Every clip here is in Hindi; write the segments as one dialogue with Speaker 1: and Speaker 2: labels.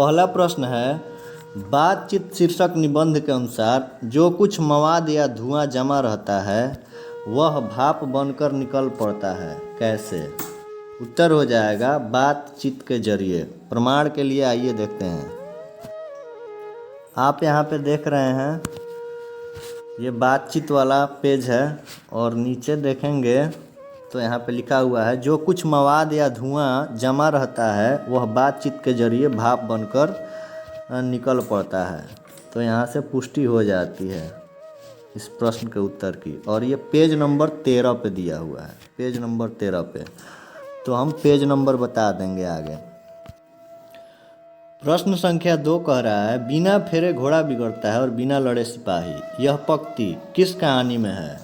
Speaker 1: पहला प्रश्न है, बातचीत शीर्षक निबंध के अनुसार जो कुछ मवाद या धुआं जमा रहता है वह भाप बनकर निकल पड़ता है, कैसे? उत्तर हो जाएगा बातचीत के जरिए। प्रमाण के लिए आइए देखते हैं। आप यहाँ पे देख रहे हैं, ये बातचीत वाला पेज है और नीचे देखेंगे तो यहाँ पे लिखा हुआ है जो कुछ मवाद या धुआं जमा रहता है वह बातचीत के जरिए भाप बनकर निकल पड़ता है। तो यहाँ से पुष्टि हो जाती है इस प्रश्न के उत्तर की। और ये पेज नंबर 13 पे दिया हुआ है, पेज नंबर 13 पे। तो हम पेज नंबर बता देंगे आगे। प्रश्न संख्या 2 कह रहा है, बिना फेरे घोड़ा बिगड़ता है और बिना लड़े सिपाही। यह पंक्ति किस कहानी में है?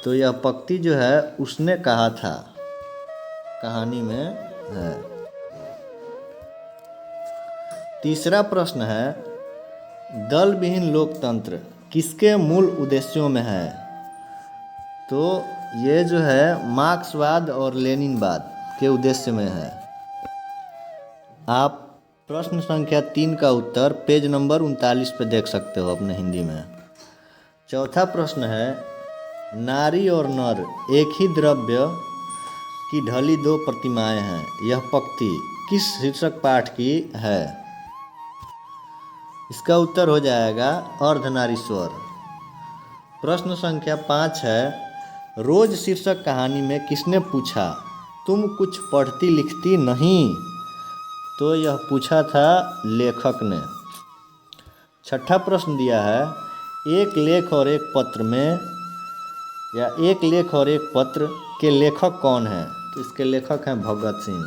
Speaker 1: तो यह पंक्ति जो है उसने कहा था कहानी में है। तीसरा प्रश्न है, दल विहीन लोकतंत्र किसके मूल उद्देश्यों में है? तो ये जो है मार्क्सवाद और लेनिनवाद के उद्देश्य में है। आप प्रश्न संख्या 3 का उत्तर पेज नंबर 39 पे देख सकते हो अपने हिंदी में। चौथा प्रश्न है, नारी और नर एक ही द्रव्य की ढली दो प्रतिमाएं हैं। यह पंक्ति किस शीर्षक पाठ की है? इसका उत्तर हो जाएगा अर्धनारीश्वर। प्रश्न संख्या 5 है, रोज शीर्षक कहानी में किसने पूछा तुम कुछ पढ़ती लिखती नहीं? तो यह पूछा था लेखक ने। छठा प्रश्न दिया है, एक लेख और एक पत्र में या एक लेख और एक पत्र के लेखक कौन है? तो इसके लेखक हैं भगत सिंह।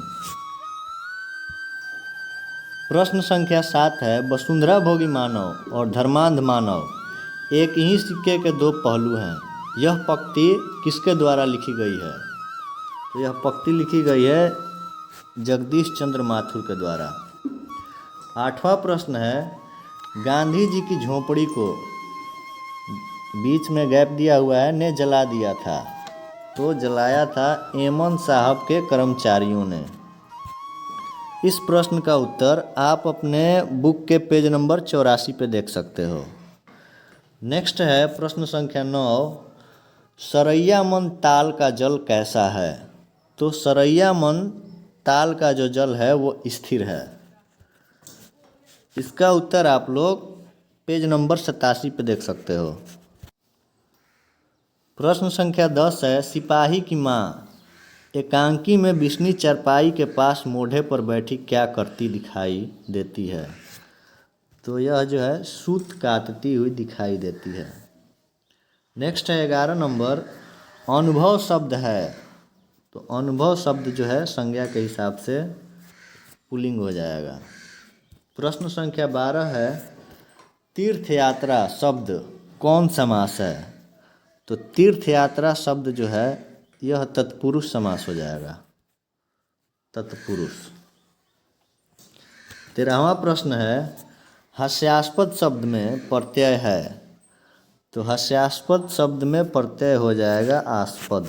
Speaker 1: प्रश्न संख्या 7 है, वसुंधरा भोगी मानव और धर्मांध मानव एक ही सिक्के के दो पहलू हैं। यह पंक्ति किसके द्वारा लिखी गई है? तो यह पंक्ति लिखी गई है जगदीश चंद्र माथुर के द्वारा। 8वां प्रश्न है, गांधी जी की झोपड़ी को बीच में गैप दिया हुआ है ने जला दिया था। तो जलाया था एमन साहब के कर्मचारियों ने। इस प्रश्न का उत्तर आप अपने बुक के पेज नंबर 84 पे देख सकते हो। नेक्स्ट है प्रश्न संख्या 9, सरैया मन ताल का जल कैसा है? तो सरैया मन ताल का जो जल है वो स्थिर है। इसका उत्तर आप लोग पेज नंबर 87 पे देख सकते हो। प्रश्न संख्या 10 है, सिपाही की माँ एकांकी में बिस्नी चारपाई के पास मोढ़े पर बैठी क्या करती दिखाई देती है? तो यह जो है सूत काटती हुई दिखाई देती है। नेक्स्ट है 11 नंबर, अनुभव शब्द है। तो अनुभव शब्द जो है संज्ञा के हिसाब से पुल्लिंग हो जाएगा। प्रश्न संख्या 12 है, तीर्थ यात्रा शब्द कौन समास है? तो तीर्थ यात्रा शब्द जो है यह तत्पुरुष समास हो जाएगा, तत्पुरुष। 13वां प्रश्न है, हास्यास्पद शब्द में प्रत्यय है। तो हास्यास्पद शब्द में प्रत्यय हो जाएगा आस्पद।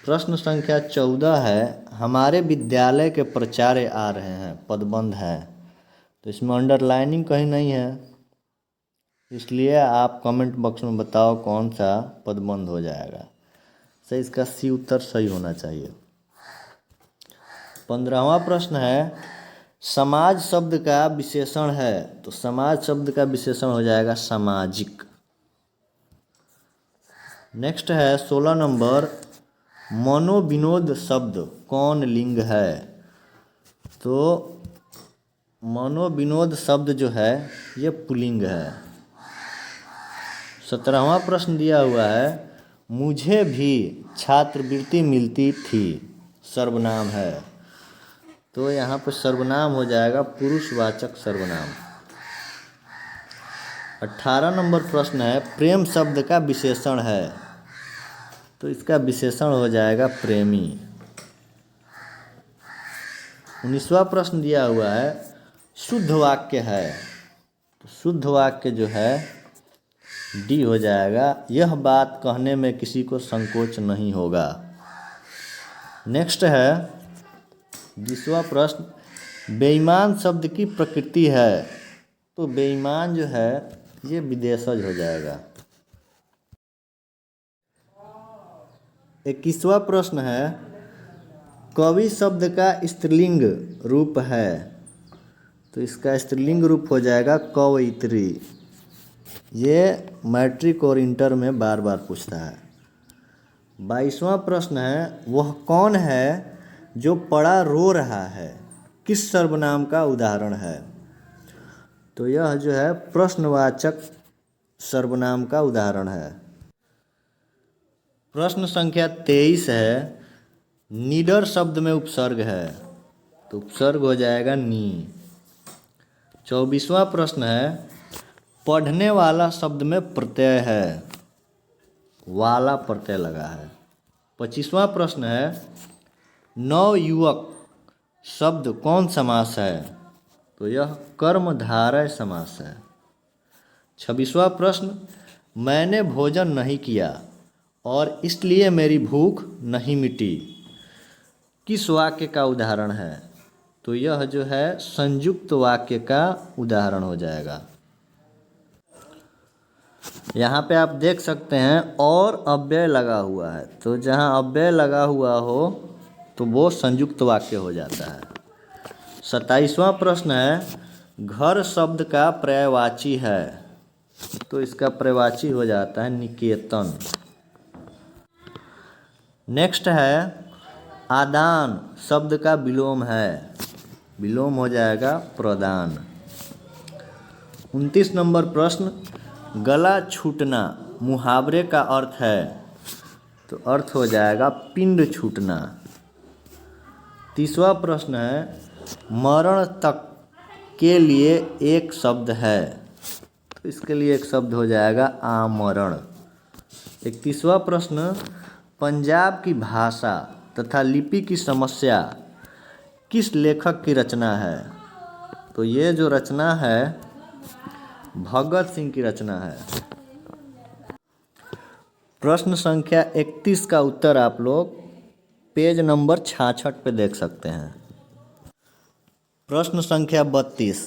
Speaker 1: प्रश्न संख्या 14 है, हमारे विद्यालय के प्राचार्य आ रहे हैं, पदबंध है। तो इसमें अंडरलाइनिंग कहीं नहीं है, इसलिए आप कमेंट बॉक्स में बताओ कौन सा पदबंध हो जाएगा। सही, इसका सी उत्तर सही होना चाहिए। 15वां प्रश्न है, समाज शब्द का विशेषण है। तो समाज शब्द का विशेषण हो जाएगा सामाजिक। नेक्स्ट है 16 नंबर, मनोविनोद शब्द कौन लिंग है? तो मनोविनोद शब्द जो है ये पुल्लिंग है। 17वां प्रश्न दिया हुआ है, मुझे भी छात्रवृत्ति मिलती थी, सर्वनाम है। तो यहाँ पर सर्वनाम हो जाएगा पुरुषवाचक सर्वनाम। 18 नंबर प्रश्न है, प्रेम शब्द का विशेषण है। तो इसका विशेषण हो जाएगा प्रेमी। 19वां प्रश्न दिया हुआ है, शुद्ध वाक्य है। तो शुद्ध वाक्य जो है डी हो जाएगा, यह बात कहने में किसी को संकोच नहीं होगा। नेक्स्ट है 20वां प्रश्न, बेईमान शब्द की प्रकृति है, तो बेईमान जो है ये विदेशज हो जाएगा। 21वां प्रश्न है, कवि शब्द का स्त्रीलिंग रूप है, तो इसका स्त्रीलिंग रूप हो जाएगा कवयित्री। ये मैट्रिक और इंटर में बार बार पूछता है। 22वां प्रश्न है, वह कौन है जो पड़ा रो रहा है, किस सर्वनाम का उदाहरण है, तो यह जो है प्रश्नवाचक सर्वनाम का उदाहरण है। प्रश्न संख्या 23 है, निडर शब्द में उपसर्ग है, तो उपसर्ग हो जाएगा नी। 24वां प्रश्न है, पढ़ने वाला शब्द में प्रत्यय है, वाला प्रत्यय लगा है। 25वां प्रश्न है, नवयुवक शब्द कौन समास है, तो यह कर्मधारय समास है। 26वां प्रश्न, मैंने भोजन नहीं किया और इसलिए मेरी भूख नहीं मिटी, किस वाक्य का उदाहरण है, तो यह जो है संयुक्त वाक्य का उदाहरण हो जाएगा। यहाँ पे आप देख सकते हैं और अव्यय लगा हुआ है, तो जहाँ अव्यय लगा हुआ हो तो वो संयुक्त वाक्य हो जाता है। 27वां प्रश्न है, घर शब्द का पर्यायवाची है, तो इसका पर्यायवाची हो जाता है निकेतन। नेक्स्ट है, आदान शब्द का विलोम है, विलोम हो जाएगा प्रदान। 29 नंबर प्रश्न, गला छूटना मुहावरे का अर्थ है, तो अर्थ हो जाएगा पिंड छूटना। 30वां प्रश्न है, मरण तक के लिए एक शब्द है, तो इसके लिए एक शब्द हो जाएगा आमरण। 31वां प्रश्न, पंजाब की भाषा तथा लिपि की समस्या किस लेखक की रचना है, तो ये जो रचना है भगत सिंह की रचना है। प्रश्न संख्या 31 का उत्तर आप लोग पेज नंबर 66 पे देख सकते हैं। प्रश्न संख्या 32,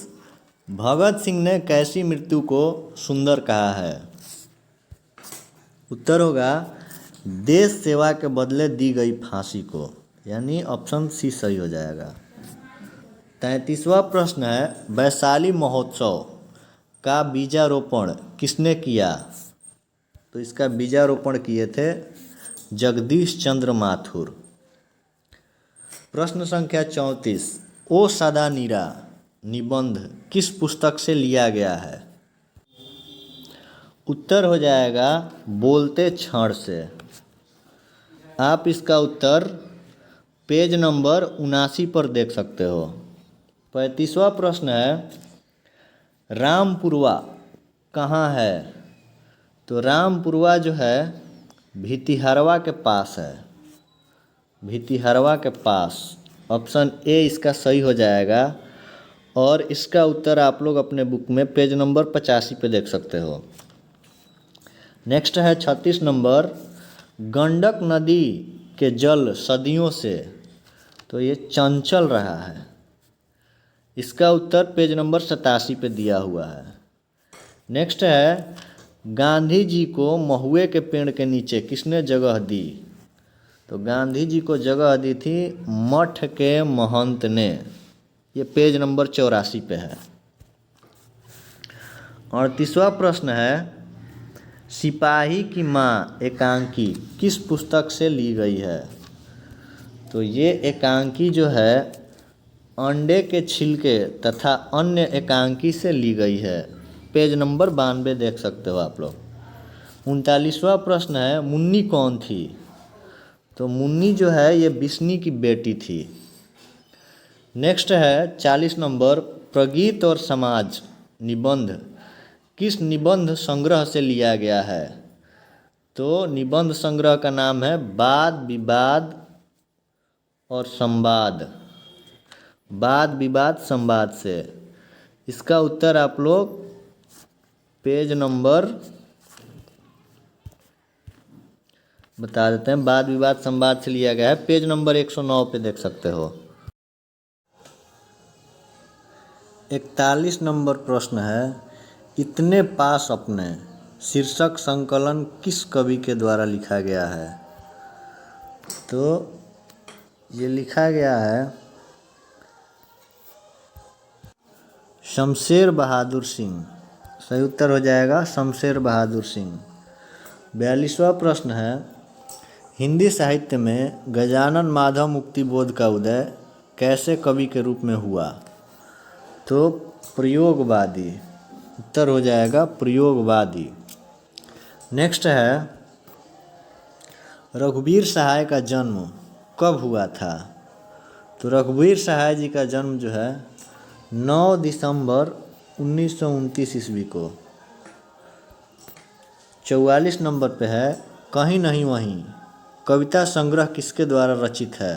Speaker 1: भगत सिंह ने कैसी मृत्यु को सुंदर कहा है, उत्तर होगा देश सेवा के बदले दी गई फांसी को, यानी ऑप्शन सी सही हो जाएगा। 33वां प्रश्न है, वैशाली महोत्सव का बीजारोपण किसने किया, तो इसका बीजारोपण किए थे जगदीश चंद्र माथुर। प्रश्न संख्या 34, ओ सदा नीरा निबंध किस पुस्तक से लिया गया है, उत्तर हो जाएगा बोलते क्षण से। आप इसका उत्तर पेज नंबर 79 पर देख सकते हो। 35वां प्रश्न है, रामपुरवा कहाँ है, तो रामपुरवा जो है भितिहरवा के पास है, भितिहरवा के पास, ऑप्शन ए इसका सही हो जाएगा। और इसका उत्तर आप लोग अपने बुक में पेज नंबर 85 पे देख सकते हो। नेक्स्ट है 36 नंबर, गंडक नदी के जल सदियों से, तो ये चंचल रहा है, इसका उत्तर पेज नंबर 87 पे दिया हुआ है। नेक्स्ट है, गांधी जी को महुए के पेड़ के नीचे किसने जगह दी, तो गांधी जी को जगह दी थी मठ के महंत ने, ये पेज नंबर 84 पे है। और 30वां प्रश्न है, सिपाही की माँ एकांकी किस पुस्तक से ली गई है, तो ये एकांकी जो है अंडे के छिलके तथा अन्य एकांकी से ली गई है, पेज नंबर 92 देख सकते हो आप लोग। 39वां प्रश्न है, मुन्नी कौन थी, तो मुन्नी जो है ये बिस्नी की बेटी थी। नेक्स्ट है 40 नंबर, प्रगीत और समाज निबंध किस निबंध संग्रह से लिया गया है, तो निबंध संग्रह का नाम है वाद विवाद और संवाद, वाद विवाद संवाद से। इसका उत्तर आप लोग पेज नंबर बता देते हैं, वाद विवाद संवाद से लिया गया है, पेज नंबर 109 पे देख सकते हो। 41 नंबर प्रश्न है, इतने पास अपने शीर्षक संकलन किस कवि के द्वारा लिखा गया है? तो ये लिखा गया है शमशेर बहादुर सिंह। सही उत्तर हो जाएगा शमशेर बहादुर सिंह। 42वां प्रश्न है, हिंदी साहित्य में गजानन माधव मुक्तिबोध का उदय कैसे कवि के रूप में हुआ? तो प्रयोगवादी। उत्तर हो जाएगा प्रयोगवादी। नेक्स्ट है, रघुवीर सहाय का जन्म कब हुआ था? तो रघुवीर सहाय जी का जन्म जो है 9 दिसंबर 1929 ईस्वी को। 44 नंबर पे है, कहीं नहीं वहीं कविता संग्रह किसके द्वारा रचित है?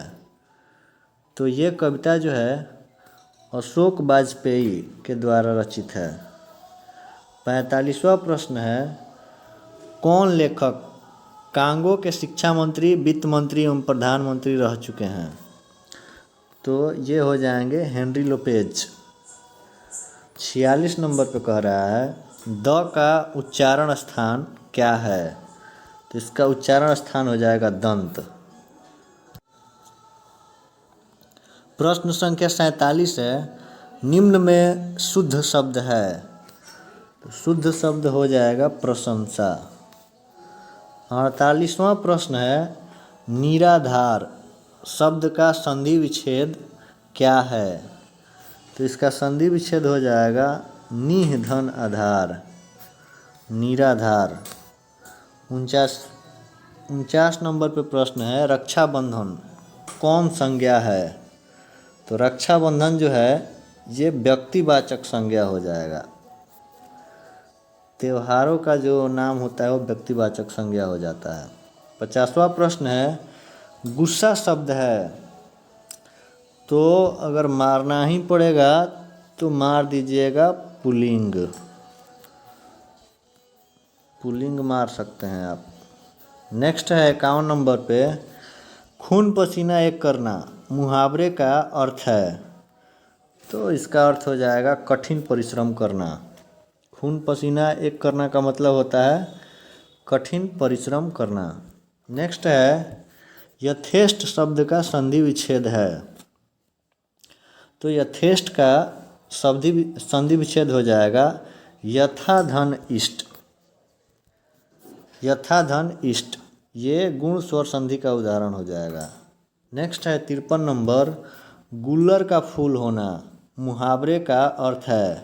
Speaker 1: तो ये कविता जो है अशोक वाजपेयी के द्वारा रचित है। 45वां प्रश्न है, कौन लेखक कांगो के शिक्षा मंत्री, वित्त मंत्री एवं प्रधानमंत्री रह चुके हैं? तो ये हो जाएंगे हेनरी लोपेज। 46 नंबर पे कह रहा है, द का उच्चारण स्थान क्या है? तो इसका उच्चारण स्थान हो जाएगा दंत। प्रश्न संख्या 47 है, निम्न में शुद्ध शब्द है? तो शुद्ध शब्द हो जाएगा प्रशंसा। 48वां प्रश्न है, निराधार शब्द का संधि विच्छेद क्या है? तो इसका संधि विच्छेद हो जाएगा निह धन आधार, निराधार। 49 नंबर पे प्रश्न है, रक्षाबंधन कौन संज्ञा है? तो रक्षाबंधन जो है ये व्यक्तिवाचक संज्ञा हो जाएगा। त्योहारों का जो नाम होता है वो व्यक्तिवाचक संज्ञा हो जाता है। 50वां प्रश्न है, गुस्सा शब्द है तो अगर मारना ही पड़ेगा तो मार दीजिएगा पुल्लिंग, पुल्लिंग मार सकते हैं आप। नेक्स्ट है 51 नंबर पे, खून पसीना एक करना मुहावरे का अर्थ है? तो इसका अर्थ हो जाएगा कठिन परिश्रम करना। खून पसीना एक करना का मतलब होता है कठिन परिश्रम करना। नेक्स्ट है, यथेष्ट शब्द का संधि विच्छेद है? तो यथेष्ट का संधि विच्छेद हो जाएगा यथा धन इष्ट, यथा धन इष्ट। ये गुण स्वर संधि का उदाहरण हो जाएगा। नेक्स्ट है 53 नंबर, गुल्लर का फूल होना मुहावरे का अर्थ है?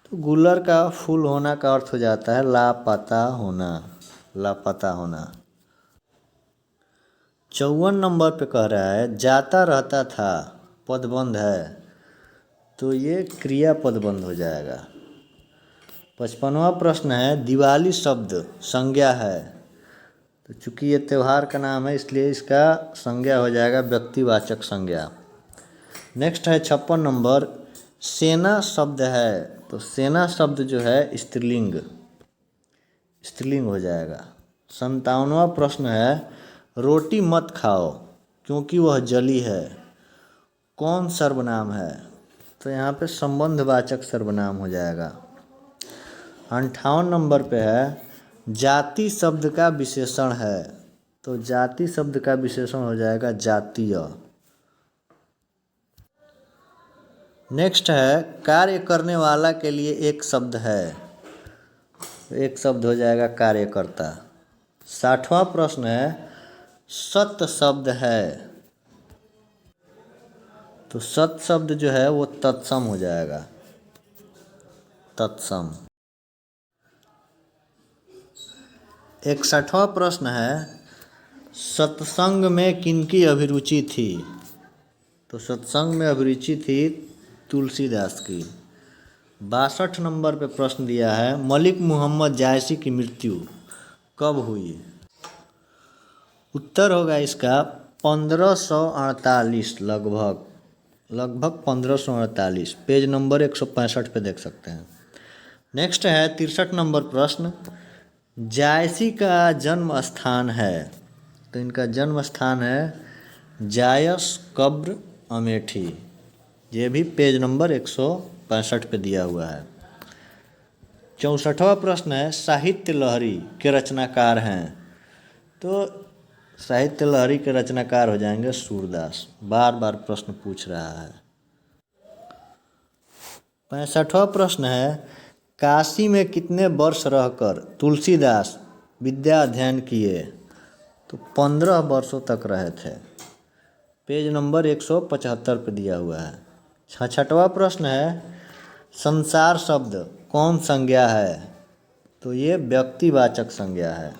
Speaker 1: तो गुल्लर का फूल होना का अर्थ हो जाता है लापता होना, लापता होना। 54 नंबर पे कह रहा है, जाता रहता था पदबंध है? तो ये क्रिया पदबंध हो जाएगा। 55वां प्रश्न है, दिवाली शब्द संज्ञा है? तो चूँकि ये त्यौहार का नाम है इसलिए इसका संज्ञा हो जाएगा व्यक्तिवाचक संज्ञा। नेक्स्ट है 56 नंबर, सेना शब्द है? तो सेना शब्द जो है स्त्रीलिंग, स्त्रीलिंग हो जाएगा। 57वां प्रश्न है, रोटी मत खाओ क्योंकि वह जली है, कौन सर्वनाम है? तो यहाँ पे संबंधवाचक सर्वनाम हो जाएगा। 58 नंबर पे है, जाति शब्द का विशेषण है? तो जाति शब्द का विशेषण हो जाएगा जातीय। नेक्स्ट है, कार्य करने वाला के लिए एक शब्द है? एक शब्द हो जाएगा कार्यकर्ता। 60वां प्रश्न है, सत शब्द है? तो सत शब्द जो है वो तत्सम हो जाएगा, तत्सम। 61वां प्रश्न है, सत्संग में किनकी अभिरुचि थी? तो सत्संग में अभिरुचि थी तुलसीदास की। 62 नंबर पे प्रश्न दिया है, मलिक मोहम्मद जायसी की मृत्यु कब हुई? उत्तर होगा इसका 1548, लगभग 1548। पेज नंबर 165 पे देख सकते हैं। नेक्स्ट है 63 नंबर प्रश्न, जायसी का जन्म स्थान है? तो इनका जन्म स्थान है जायस कब्र अमेठी। ये भी पेज नंबर 165 65 पे दिया हुआ है। 64वां प्रश्न है साहित्य लहरी के रचनाकार हैं। तो साहित्य लहरी के रचनाकार हो जाएंगे सूरदास। बार बार प्रश्न पूछ रहा है। 65वां प्रश्न है काशी में कितने वर्ष रहकर तुलसीदास विद्या अध्ययन किए। तो 15 वर्षों तक रहे थे। पेज नंबर 175 पे दिया हुआ है। 66वां प्रश्न है संसार शब्द कौन संज्ञा है। तो ये व्यक्तिवाचक संज्ञा है।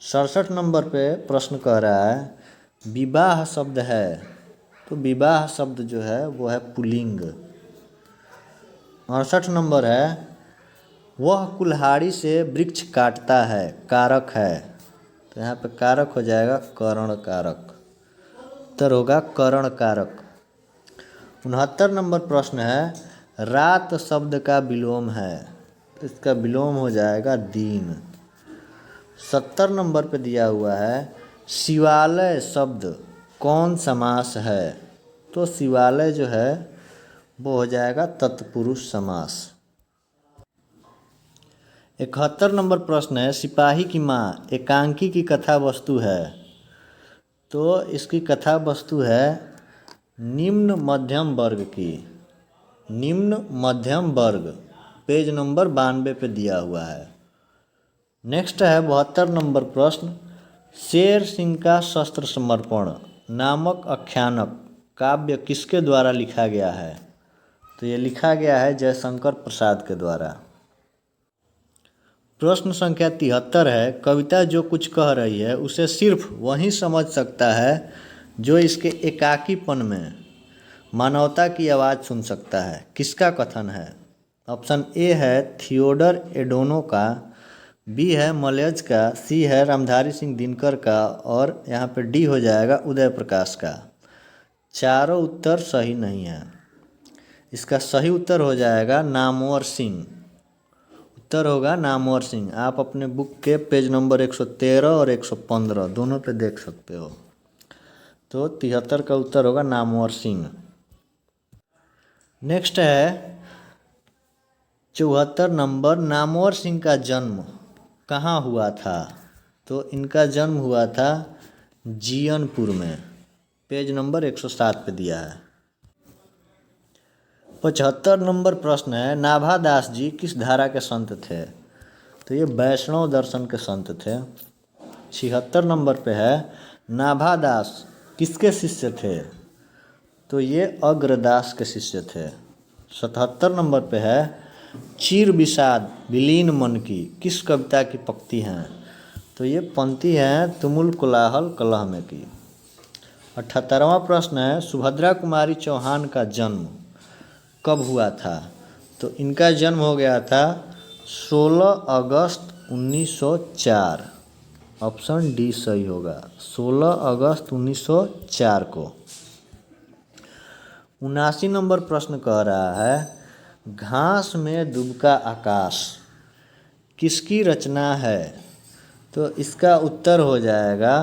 Speaker 1: 67 नंबर पे प्रश्न कह रहा है विवाह शब्द है। तो विवाह शब्द जो है वो है पुल्लिंग। 68 नंबर है वह कुल्हाड़ी से वृक्ष काटता है कारक है। तो यहाँ पे कारक हो जाएगा करण कारक। उत्तर होगा करण कारक। 69 नंबर प्रश्न है रात शब्द का विलोम है। तो इसका विलोम हो जाएगा दीन। 70 नंबर पे दिया हुआ है शिवालय शब्द कौन समास है। तो शिवालय जो है वो हो जाएगा तत्पुरुष समास। 71 नंबर प्रश्न है सिपाही की माँ एकांकी की कथा वस्तु है। तो इसकी कथा वस्तु है निम्न मध्यम वर्ग की। निम्न मध्यम वर्ग पेज नंबर 92 पे दिया हुआ है। नेक्स्ट है 72 नंबर प्रश्न शेर सिंह का शस्त्र समर्पण नामक आख्यानक काव्य किसके द्वारा लिखा गया है। तो ये लिखा गया है जयशंकर प्रसाद के द्वारा। प्रश्न संख्या 73 है कविता जो कुछ कह रही है उसे सिर्फ वही समझ सकता है जो इसके एकाकीपन में मानवता की आवाज़ सुन सकता है। किसका कथन है। ऑप्शन ए है थियोडर एडोनो का, बी है मलयज का, सी है रामधारी सिंह दिनकर का और यहाँ पे डी हो जाएगा उदय प्रकाश का। चारों उत्तर सही नहीं है। इसका सही उत्तर हो जाएगा नामवर सिंह। उत्तर होगा नामवर सिंह। आप अपने बुक के पेज नंबर 113 और 115 दोनों पे देख सकते हो। तो 73 का उत्तर होगा नामवर सिंह। नेक्स्ट है 74 नंबर नामवर सिंह का जन्म कहाँ हुआ था। तो इनका जन्म हुआ था जियनपुर में। पेज नंबर 107 पे दिया है। 75 नंबर प्रश्न है नाभादास जी किस धारा के संत थे। तो ये वैष्णव दर्शन के संत थे। 76 नंबर पे है नाभादास किसके शिष्य थे। तो ये अग्रदास के शिष्य थे। 77 नंबर पे है चीर विषाद विलीन मन की किस कविता की पंक्ति हैं। तो ये पंक्ति है तुमुल कोलाहल कलह में की। 78वां प्रश्न है सुभद्रा कुमारी चौहान का जन्म कब हुआ था। तो इनका जन्म हो गया था 16 अगस्त 1904। ऑप्शन डी सही होगा 16 अगस्त 1904 को। 79 नंबर प्रश्न कह रहा है घास में दुबका आकाश किसकी रचना है। तो इसका उत्तर हो जाएगा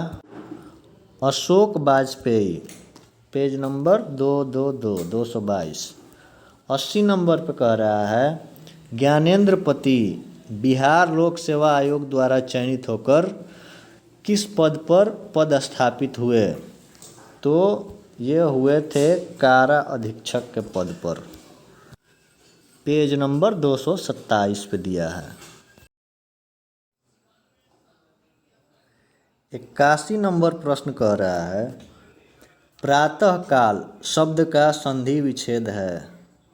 Speaker 1: Ashok Vajpayee. Page number 222। 80 number पर कह रहा है ज्ञानेंद्र पति बिहार लोक सेवा आयोग द्वारा चयनित होकर किस पद पर पदस्थापित हुए। तो ये हुए थे कारा अधीक्षक के पद पर। पेज नंबर 227 पे दिया है। 81 नंबर प्रश्न कह रहा है प्रातः काल शब्द का संधि विच्छेद है।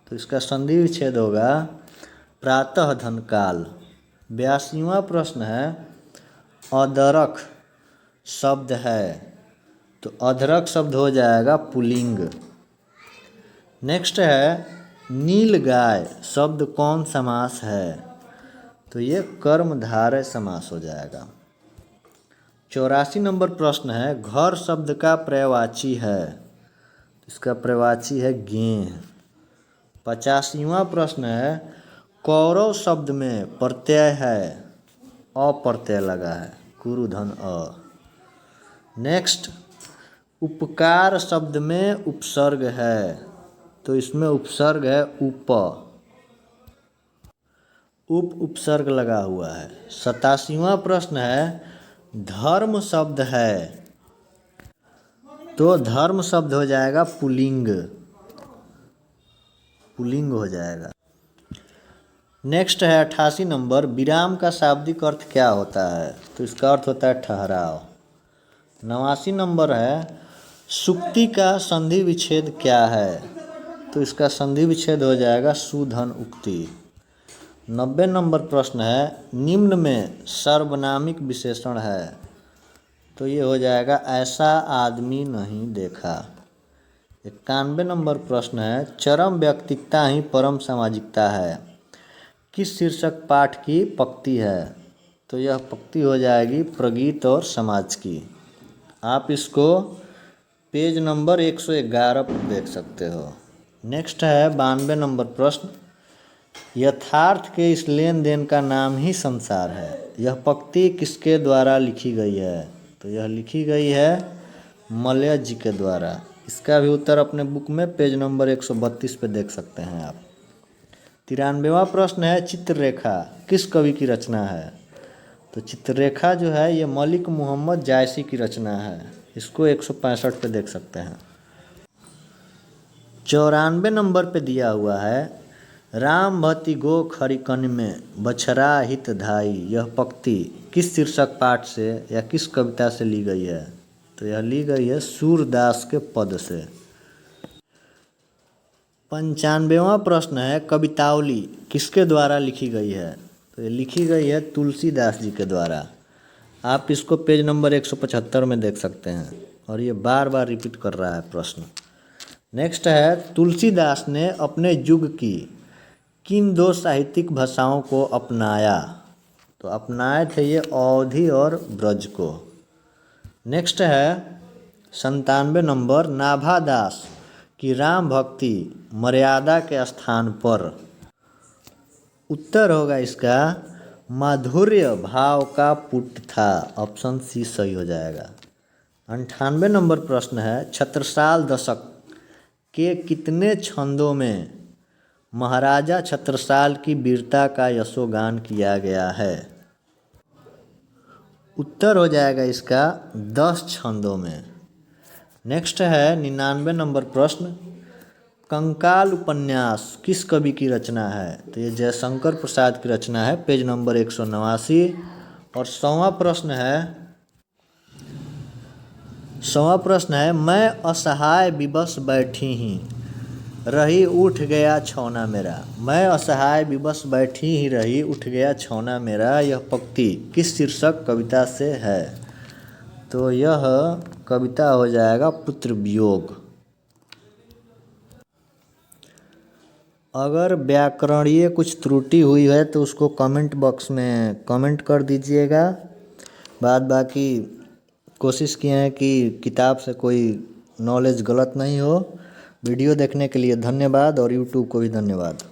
Speaker 1: तो इसका संधि विच्छेद होगा प्रातः धन काल। 82वां प्रश्न है अदरक शब्द है। तो अदरक शब्द हो जाएगा पुल्लिंग। नेक्स्ट है नील गाय शब्द कौन समास है। तो ये कर्मधारय समास हो जाएगा। 84 नंबर प्रश्न है घर शब्द का पर्यायवाची है। इसका पर्यायवाची है गेह। 85वां प्रश्न है कौरव शब्द में प्रत्यय है अप्रत्यय लगा है कुरुधन अ। नेक्स्ट उपकार शब्द में उपसर्ग है। तो इसमें उपसर्ग है उप, उपसर्ग लगा हुआ है। 87वां प्रश्न है धर्म शब्द है, तो धर्म शब्द हो जाएगा पुल्लिंग, पुल्लिंग हो जाएगा। नेक्स्ट है 88 नंबर, विराम का शाब्दिक अर्थ क्या होता है? तो इसका अर्थ होता है ठहराव। 89 नंबर है सुक्ति का संधि विच्छेद क्या है? तो इसका संधि विच्छेद हो जाएगा सुधन उक्ति। 90 नंबर प्रश्न है निम्न में सर्वनामिक विशेषण है, तो ये हो जाएगा ऐसा आदमी नहीं देखा। 91 नंबर प्रश्न है चरम व्यक्तिकता ही परम सामाजिकता है, किस शीर्षक पाठ की पंक्ति है? तो यह पंक्ति हो जाएगी प्रगीत और समाज की। आप इसको पेज नंबर 111 पर देख सकते हो। नेक्स्ट है 92 नंबर प्रश्न, यथार्थ के इस लेन देन का नाम ही संसार है, यह पंक्ति किसके द्वारा लिखी गई है? तो यह लिखी गई है मलय जी के द्वारा। इसका भी उत्तर अपने बुक में पेज नंबर 132 पे देख सकते हैं आप। 93वां प्रश्न है चित्ररेखा किस कवि की रचना है? तो चित्ररेखा जो है ये मलिक मोहम्मद जायसी की रचना है, इसको 165 पे देख सकते हैं। 94 नंबर पे दिया हुआ है राम भति गो खरिकन में बछरा हित धाई, यह पंक्ति किस शीर्षक पाठ से या किस कविता से ली गई है? तो यह ली गई है सूरदास के पद से। 95वां प्रश्न है कवितावली किसके द्वारा लिखी गई है? तो ये लिखी गई है तुलसीदास जी के द्वारा। आप इसको पेज नंबर 175 में देख सकते हैं, और ये बार बार रिपीट कर रहा है प्रश्न। नेक्स्ट है तुलसीदास ने अपने युग की किन दो साहित्यिक भाषाओं को अपनाया? तो अपनाए थे ये अवधी और ब्रज को। नेक्स्ट है 97 नंबर, नाभादास की राम भक्ति मर्यादा के स्थान पर? उत्तर होगा इसका माधुर्य भाव का पुट था, ऑप्शन सी सही हो जाएगा। 98 नंबर प्रश्न है छत्रसाल दशक के कितने छंदों में महाराजा छत्रसाल की वीरता का यशोगान किया गया है? उत्तर हो जाएगा इसका 10 छंदों में। नेक्स्ट है 99 नंबर प्रश्न, कंकाल उपन्यास किस कवि की रचना है? तो ये जयशंकर प्रसाद की रचना है, पेज नंबर 189। और 100वां प्रश्न है मैं असहाय विवश बैठी ही रही उठ गया छौना मेरा, मैं असहाय विवश बैठी ही रही उठ गया छौना मेरा, यह पंक्ति किस शीर्षक कविता से है? तो यह कविता हो जाएगा पुत्र वियोग। अगर व्याकरणीय कुछ त्रुटि हुई है तो उसको कमेंट बॉक्स में कमेंट कर दीजिएगा। बाद बाकी कोशिश किए हैं कि किताब से कोई नॉलेज गलत नहीं हो। वीडियो देखने के लिए धन्यवाद, और यूट्यूब को भी धन्यवाद।